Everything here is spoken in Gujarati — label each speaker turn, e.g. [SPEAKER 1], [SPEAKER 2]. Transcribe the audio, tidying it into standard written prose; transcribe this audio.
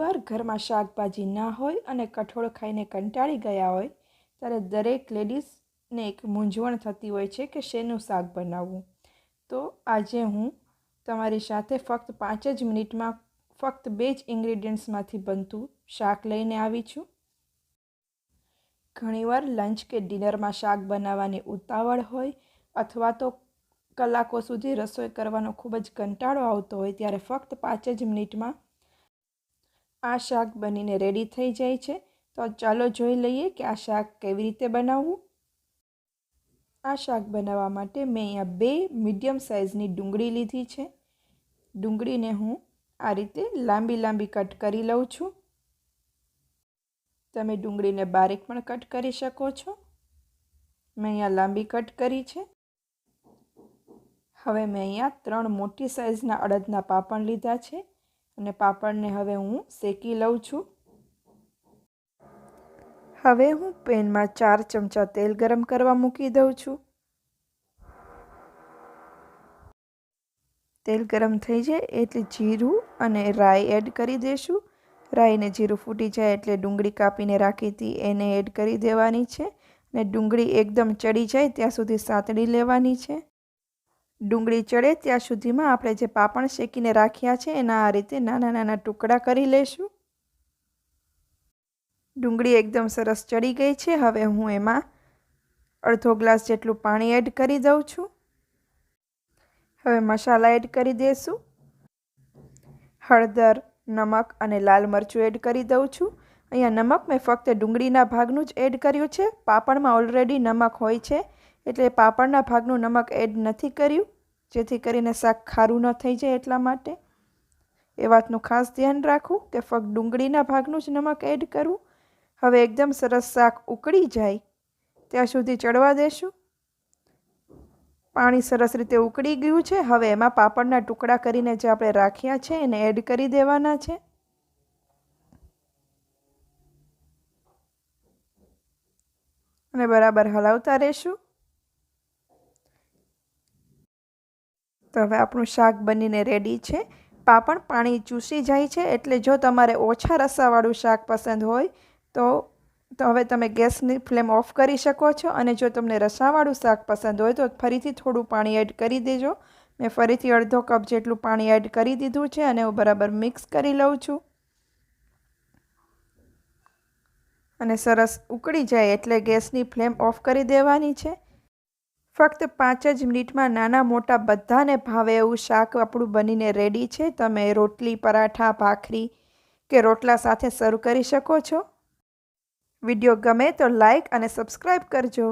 [SPEAKER 1] ઘણીવાર ઘરમાં શાકભાજી ના હોય અને કઠોળ ખાઈને કંટાળી ગયા હોય ત્યારે દરેક લેડીઝને એક મૂંઝવણ થતી હોય છે કે શેનું શાક બનાવવું. તો આજે હું તમારી સાથે ફક્ત 5 જ મિનિટમાં ફક્ત 2 જ ઇન્ગ્રીડિયન્ટ્સમાંથી બનતું શાક લઈને આવી છું. ઘણીવાર લંચ કે ડિનરમાં શાક બનાવવાની ઉતાવળ હોય અથવા તો કલાકો સુધી રસોઈ કરવાનો ખૂબ જ કંટાળો આવતો હોય ત્યારે ફક્ત 5 જ મિનિટમાં આ શાક બનીને રેડી થઈ જાય છે. તો ચાલો જોઈ લઈએ કે આ શાક કેવી રીતે બનાવવું. આ શાક બનાવવા માટે મેં અહીંયા 2 મીડિયમ સાઇઝની ડુંગળી લીધી છે. ડુંગળીને હું આ રીતે લાંબી લાંબી કટ કરી લઉં છું. તમે ડુંગળીને બારીક પણ કટ કરી શકો છો. મેં અહીંયા લાંબી કટ કરી છે. હવે મેં અહીંયા 3 મોટી સાઇઝના અડદના પાપડ લીધા છે અને પાપડને હવે હું શેકી લઉં છું. હવે હું પેનમાં 4 ચમચા તેલ ગરમ કરવા મૂકી દઉં છું. તેલ ગરમ થઈ જાય એટલે જીરું અને રાઈ એડ કરી દઈશું. રાઈ ને જીરું ફૂટી જાય એટલે ડુંગળી કાપીને રાખી હતી એને એડ કરી દેવાની છે અને ડુંગળી એકદમ ચડી જાય ત્યાં સુધી સાંતળી લેવાની છે. ડુંગળી ચડે ત્યાં સુધીમાં આપણે જે પાપડ શેકીને રાખ્યા છે એના આ રીતે નાના નાના ટુકડા કરી લઈશું. ડુંગળી એકદમ સરસ ચડી ગઈ છે. હવે હું એમાં અડધો ગ્લાસ જેટલું પાણી એડ કરી દઉં છું. હવે મસાલા એડ કરી દઈશું. હળદર, નમક અને લાલ મરચું એડ કરી દઉં છું. અહીંયા નમક મેં ફક્ત ડુંગળીના ભાગનું જ એડ કર્યું છે. પાપડમાં ઓલરેડી નમક હોય છે એટલે પાપડના ભાગનું નમક એડ નથી કર્યું, જેથી કરીને શાક ખારું ન થઈ જાય એટલા માટે. એ વાતનું ખાસ ધ્યાન રાખવું કે ફક્ત ડુંગળીના ભાગનું જ નમક એડ કરવું. હવે એકદમ સરસ શાક ઉકળી જાય ત્યાં સુધી ચડવા દેશું. પાણી સરસ રીતે ઉકળી ગયું છે. હવે એમાં પાપડના ટુકડા કરીને જે આપણે રાખ્યા છે એને એડ કરી દેવાના છે. અને બરાબર હલાવતા રહેશું. તો હવે આપણું શાક બનીને રેડી છે. પાપડ પાણી ચૂસી જાય છે એટલે જો તમારે ઓછા રસાવાળું શાક પસંદ હોય તો હવે તમે ગેસની ફ્લેમ ઓફ કરી શકો છો. અને જો તમને રસાવાળું શાક પસંદ હોય તો ફરીથી થોડું પાણી એડ કરી દેજો. મેં ફરીથી અડધો કપ જેટલું પાણી એડ કરી દીધું છે અને હું બરાબર મિક્સ કરી લઉં છું. અને સરસ ઉકળી જાય એટલે ગેસની ફ્લેમ ઓફ કરી દેવાની છે. ફક્ત 5 જ મિનિટમાં નાના મોટા બધાને ભાવે એવું શાક આપણું બનીને રેડી છે. તમે રોટલી, પરાઠા, ભાખરી કે રોટલા સાથે સર્વ કરી શકો છો. વિડીયો ગમે તો લાઈક અને સબસ્ક્રાઈબ કરજો.